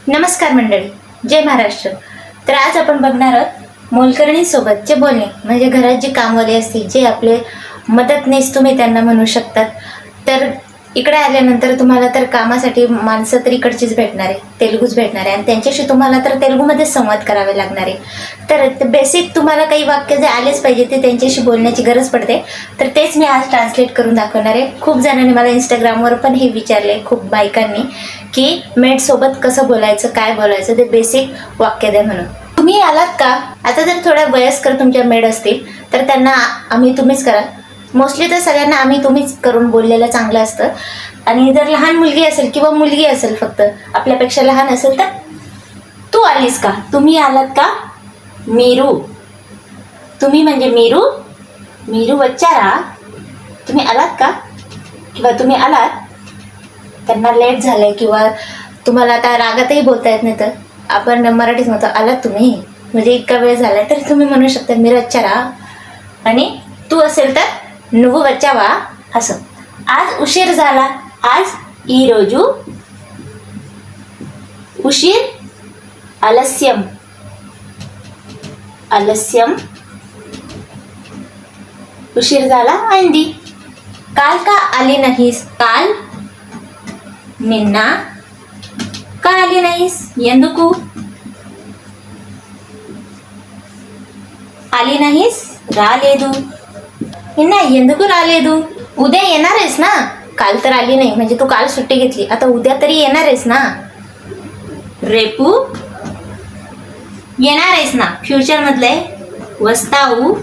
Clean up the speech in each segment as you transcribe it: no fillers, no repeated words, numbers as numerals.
नमस्कार मंडळी, जय महाराष्ट्र. तर आज आपण बघणार आहोत मोलकरणीसोबतचे बोलणे, म्हणजे घरात जी कामवाली असतील, जे आपले मदतनीस तुम्ही त्यांना म्हणू शकतात. तर इकडे आल्यानंतर तुम्हाला तर कामासाठी माणसं तर इकडचीच भेटणार आहे, तेलुगूच भेटणार आहे, आणि त्यांच्याशी तुम्हाला तर तेलुगूमध्ये संवाद करावे लागणार आहे. तर बेसिक तुम्हाला काही वाक्य जे आलेच पाहिजे ते त्यांच्याशी बोलण्याची गरज पडते. तर तेच मी आज ट्रान्सलेट करून दाखवणार आहे. खूप जणांनी मला इंस्टाग्रामवर पण हे विचारले, खूप बायकांनी, की मेडसोबत कसं बोलायचं, काय बोलायचं, ते बेसिक वाक्य द्या म्हणून. तुम्ही आलात का? आता जर थोड्या वयस्कर तुमच्या मेड असतील तर त्यांना आम्ही तुम्हीच करा. मोस्टली तर सगळ्यांना आम्ही तुम्हीच करून बोललेलं चांगलं असतं. आणि जर लहान मुलगी असेल किंवा मुलगी असेल, फक्त आपल्यापेक्षा लहान असेल, तर तू आलीस का, तुम्ही आलात का, मीरू. तुम्ही म्हणजे मीरू, मीरू बच्चारा, तुम्ही आलात का, किंवा तुम्ही आलात. त्यांना लेट झालंय किंवा तुम्हाला आता रागातही बोलता येत नाही, तर आपण मराठीत म्हणतो आलात तुम्ही, म्हणजे इतका वेळ झालाय, तर तुम्ही म्हणू शकता मीरू बच्चारा. आणि तू असेल तर నువ్వు వచ్చావా असं. आज उशीर झाला, आज ఈ రోజు उशीर, आलस्यम, आलस्यम, उशीर झाला आंधी. काल का आली नाहीस, काल నిన్న का आली नाहीस, ఎందుకు आली नाहीस, రాలేదు, నిన్న ఎందుకు రాలేదు, उद्या येणार आहेस ना, काल तर आली नाही म्हणजे तू काल सुट्टी घेतली, आता उद्या तरी येणार आहेस ना. రేపు येणार आहेस ना, फ्युचर मधले वस्ताऊ,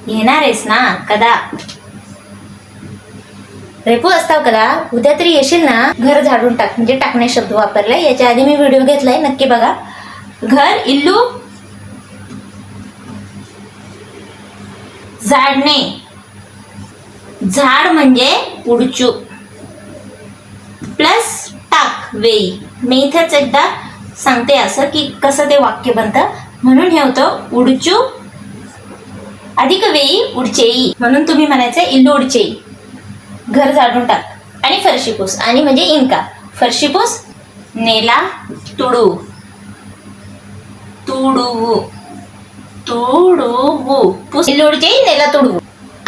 येणार आहेस ना, कदा. रेपू असताव कदा, उद्या तरी येशील ना. घर झाडून टाक म्हणजे टाकणे शब्द वापरलाय, याच्या आधी मी व्हिडिओ घेतलाय, नक्की बघा. घर, इल्लू, झाडणे, झाड म्हणजे उडचू, प्लस टाक, वेई. मी इथेच एकदा सांगते असं की कसं ते वाक्य बनतं, म्हणून हे होतं उडचू अधिक वेई उडचेई, म्हणून तुम्ही म्हणायचं इल्लू उडचेई. घर झाडून टाक. आणि फरशीपूस, आणि म्हणजे इनका, फरशीपूस, नेला तुडू, तुडू, तुडू, पुस, इल्लू उडचेई, नेला तुडू.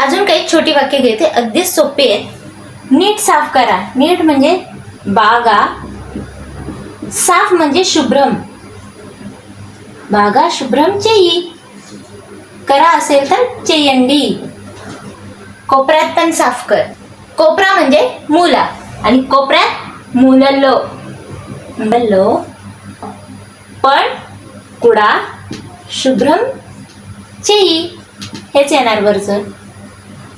अजून काही छोटी वाक्य घेते, अगदीच सोपी आहेत. नीट साफ करा, नीट म्हणजे बागा, साफ म्हणजे शुभ्रम, बागा शुभ्रम चेई, करा असेल तर चेयंडी. कोपऱ्यात पण साफ कर, कोपरा म्हणजे मूला, आणि कोपऱ्यात मूलल्लो, मूलल्लो, पण कुडा शुभ्रम चेई, हेच येणार वरचं.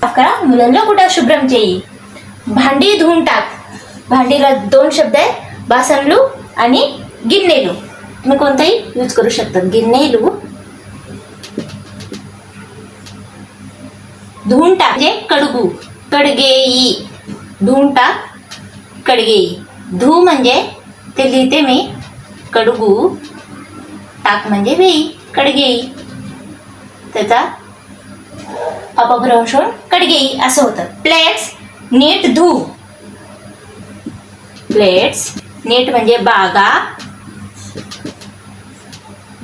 साफ करा, मुलांना कुठं शुभ्रम चेई. भांडी धुवून टाक, भांडीला दोन शब्द आहे, बासनलू आणि गिन्नेलू. तुम्ही कोणताही यूज करू शकतात. गिन्नेलू, धुवून टाक म्हणजे कडगू, कडगेई, धुवून टाक, कडगेई. धू म्हणजे ते लिहिते मी कडगू, टाक म्हणजे वेई, कडगेई. त्याचा अपभ्रंश होऊन कडगेई असं होतं. प्लेट्स नीट धू, प्लेट्स नीट म्हणजे बागा,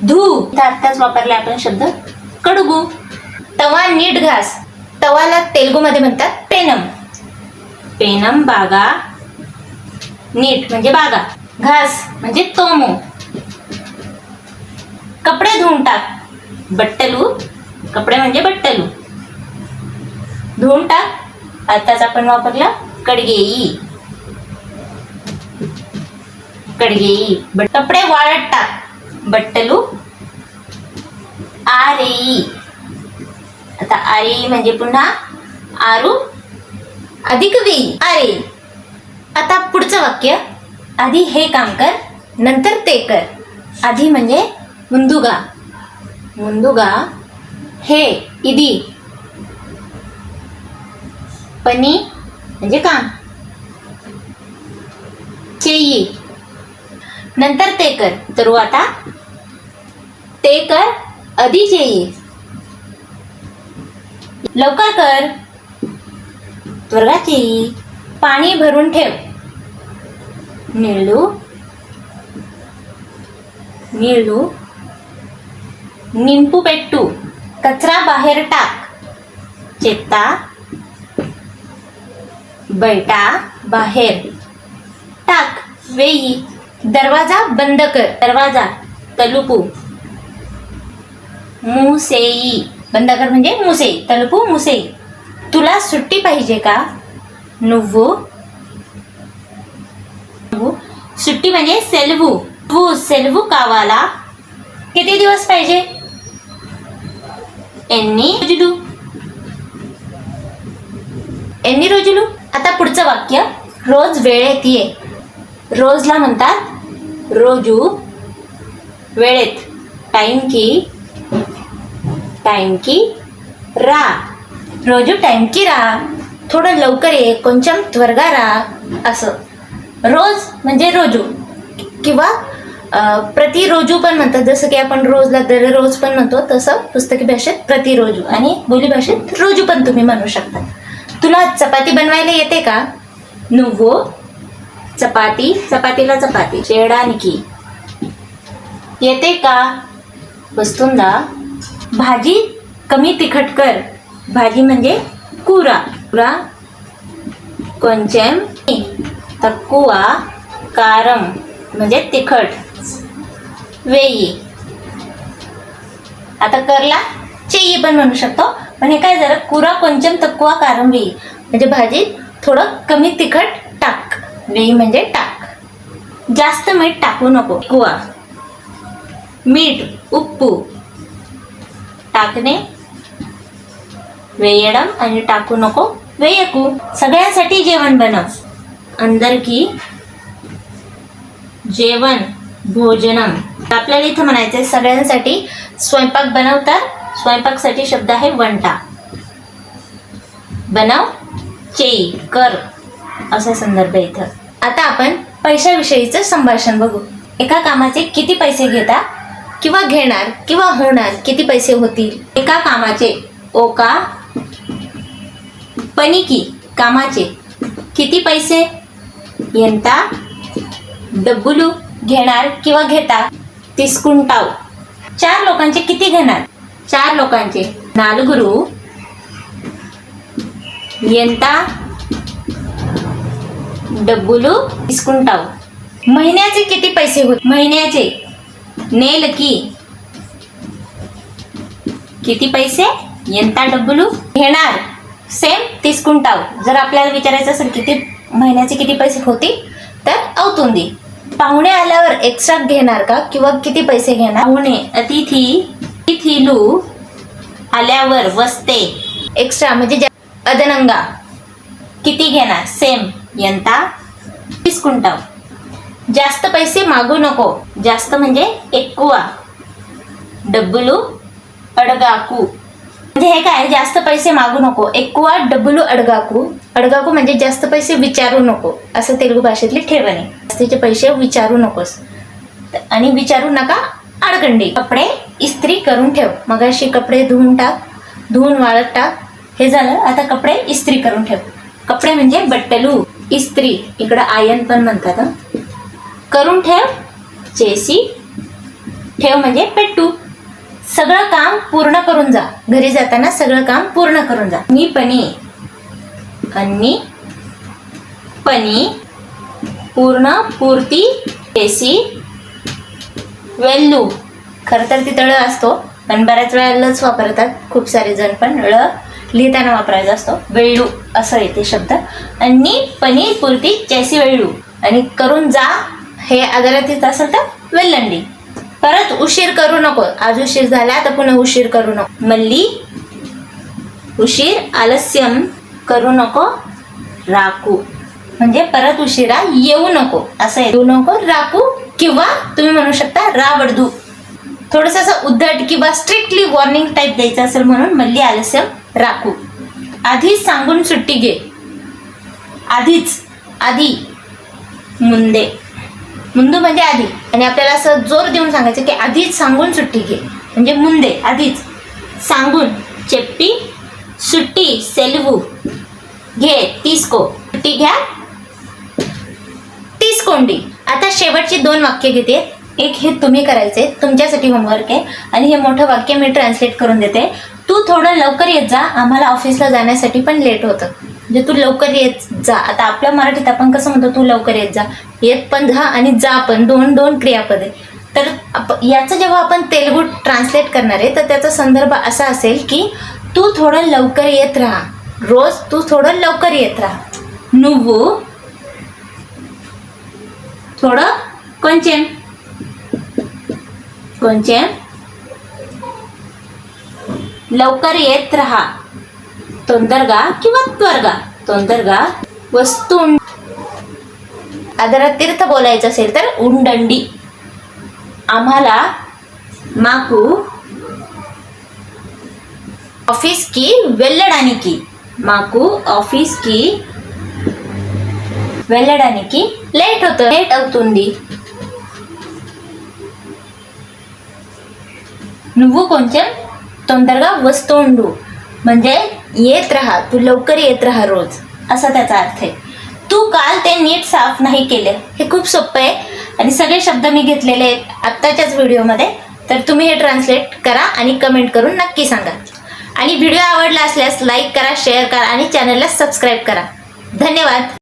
धू आत्ताच वापरले आपण शब्द कडगू. तवा नीट घास, तवाला तेलुगूमध्ये म्हणतात पेनम, पेनम बागा, नीट म्हणजे बागा, घास म्हणजे तोमू. कपडे धुवून टाक, बट्टलू, कपडे म्हणजे बट्टलू, धुवून टाक. आताच आपण वापरला कडगेई, कडगेई. कपडे वाळत टाक, बट्टलू, आरेई. आता आरेई म्हणजे पुन्हा आरू अधिक वेई, आरे. आता पुढचं वाक्य, आधी हे काम कर, नंतर ते कर. आधी म्हणजे मुंदुगा, मुंदुगा, हे इदी, पनी म्हणजे काम, चेई, नंतर ते कर. तर आता ते कर, आधी चेई, लवकर कर, त्वरगा चेई. पाणी भरून ठेव, निळू, निळू. निंपू पेट्टू, कचरा बाहेर टाक. चेता, बैठा, बाहेर टाक. वेई, दरवाजा बंद कर. दरवाजा, तलुपू. मुसेई, बंद कर म्हणजे मुसेई, तलुपू मुसेई. तुला सुट्टी पाहिजे का? नुव्वू, सुट्टी म्हणजे सेलवू. सेलवू कावाला. किती दिवस पाहिजे? एन्नी रोजुलू, एन्नी रोजुलू. आता पुढचं वाक्य, रोज वेळेत ये. रोजला म्हणतात रोजू, वेळेत टाइम की रा. रोजू टाइम की रा. थोडं लवकर ये, కొంచెం त्वरगा रा. असं रोज म्हणजे रोजू किंवा प्रतिरोजू पण म्हणतात. जसं की आपण रोजला दररोज पण म्हणतो, तसं पुस्तकी भाषेत प्रतिरोजू आणि बोली भाषेत रोजू पण तुम्ही म्हणू शकता. तुला चपाती बनवायला येते का? नुव्वो चपाती, चपातीला चपाती. చేయడానికి येते का? वस्तुंदा. भाजी कमी तिखट कर. भाजी म्हणजे కూర. కూర కొంచెం తక్కువ కారం म्हणजे तिखट. वेई. आता करला చెయ్యి पण म्हणू शकतो, पण हे काय झालं, कुरा కొంచెం తక్కువ కారం वेई म्हणजे भाजीत थोडं कमी तिखट टाक. वेई म्हणजे टाक. जास्त मीठ टाकू नको. कुवा, मीठ, उप्पू. टाकणे वेयडम आणि टाकू नको वेयकू. सगळ्यांसाठी जेवण बनव. अंदरकी जेवण, भोजनम. आपल्याला इथं म्हणायचंय सगळ्यांसाठी स्वयंपाक बनवतात. स्वयंपाकसाठी शब्द आहे वंटा. बनव, चेई, कर असा संदर्भ इथं. आता आपण पैशाविषयीचं संभाषण बघू. एका कामाचे किती पैसे घेता किंवा घेणार किंवा होणार, किती पैसे होतील. एका कामाचे ओका पनिकी, कामाचे किती पैसे. यंता डब्बुलू, घेणार किंवा घेता. तिस्कुंटाव, 4 लोकांचे किती घेणार. 4 लोकांचे. नालुगुरू यंता डब्बुलू तिस्कुंटाव. महिन्याचे किती पैसे होत. महिन्याचे. नेलकी किती पैसे. यंता डब्बुलू. घेणार सेम तिस्कुंटाव. जर आपल्याला विचारायचं असेल किती महिन्याचे किती पैसे होतील तर अवतुंदी. पाहुणे आल्यावर एक्स्ट्रा घेणार का किंवा किती पैसे घेणार. पाहुणे अतिथी, अतिथीलू आल्यावर वस्ते. एक्स्ट्रा म्हणजे अदनंगा. किती घेणार. सेम यंता तिस्कुंटाव. जास्त पैसे मागू नको. जास्त म्हणजे एक्कुवा. डब्बुलू अडगाकू म्हणजे हे काय, जास्त पैसे मागू नको. एक्कुवा डब्बुलू अडगाकू. अडगाकू म्हणजे जास्त पैसे विचारू नको, असं तेलुगू भाषेतली ठेवणे. जास्तीचे पैसे विचारू नकोस आणि विचारू नका अडगंडी. कपडे इस्त्री करून ठेव. मगाशी कपडे धुवून टाक, धुवून वाळत टाक. हे झालं. आता कपडे इस्त्री करून ठेव. कपडे म्हणजे बट्टलू. इस्त्री इकडं आयन पण म्हणतात. करून ठेव चेसी. ठेव म्हणजे पेट्टू. सगळं काम पूर्ण करून जा. घरी जाताना सगळं काम पूर्ण करून जा. मी पनी, अन्नी पनी. पूर्ण, पूर्ती, चेसी. वेल्लू, खरं तर तिथं ळ असतो पण बऱ्याच वेळा लच वापरतात खूप सारे जण, पण ळ लिहिताना वापरायचा असतो. वेळू असं येते शब्द. अन्नी पनी पूर्ती चेसी वेळू. आणि करून जा हे अगरातीत असेल तर वेल्लंडी. परत उशीर करू नको. आज उशीर झाला तर पुन्हा उशीर करू नको. मल्ली उशीर. आलस्यम करू नको. राखू म्हणजे परत उशिरा येऊ नको असं. येऊ नको राखू. किंवा तुम्ही म्हणू शकता रावडदू. थोडंसं असं उद्धट किंवा स्ट्रिक्टली वॉर्निंग टाईप द्यायचं असेल म्हणून मल्ली आलस्यम राखू. आधीच सांगून सुट्टी घे. आधीच, आधी. मुंदे, मुंदू म्हणजे आधी. आणि आपल्याला असं जोर देऊन सांगायचं की आधीच सांगून सुट्टी घे म्हणजे मुंदे, आधीच. सांगून चेप्पी. सुट्टी सेलवू. घे तीस्को. सुट्टी घ्या. तीच कोंडी. आता शेवटची 2 वाक्य घेते. एक हे तुम्ही करायचे, तुमच्यासाठी होमवर्क आहे. आणि हे मोठं वाक्य मी ट्रान्सलेट करून देते. तू थोडं लवकर येत जा, आम्हाला ऑफिसला जाण्यासाठी पण लेट होतं. म्हणजे तू लवकर येत जा. आता आपल्या मराठीत आपण कसं म्हणतो, तू लवकर येत जा. येत पण जा आणि जा पण, दोन क्रियापद आहे. तर याचं जेव्हा आपण तेलुगू ट्रान्सलेट करणार आहे तर त्याचा संदर्भ असा असेल की तू थोडं लवकर येत राहा. रोज तू थोडं लवकर येत राहा. నువ్వు थोडं కొంచెం लवकर येत राहा. తొందరగా किंवा त्वरగా. తొందరగా వస్తూ. जरा तीर्थ बोलायचं असेल तर ఉండండి. आम्हाला మాకు ఆఫీస్కి వెళ్ళడానికి, మాకు ఆఫీస్కి వెళ్ళడానికి లేట్ అవుతుంది. నువ్వు కొంచెం తొందరగా వస్తू ఉండు. म्हणजे येत राहा, तू लवकर येत राहा रोज, असा त्याचा अर्थ आहे. तू काल ते नीट साफ नाही केले. हे खूप सोपं आहे आणि सगळे शब्द मी घेतलेले आहेत आत्ताच्याच व्हिडिओमध्ये. तर तुम्ही हे ट्रान्सलेट करा आणि कमेंट करून नक्की सांगा. आणि व्हिडिओ आवडला असल्यास लाईक करा, शेअर करा आणि चॅनलला सबस्क्राईब करा. धन्यवाद.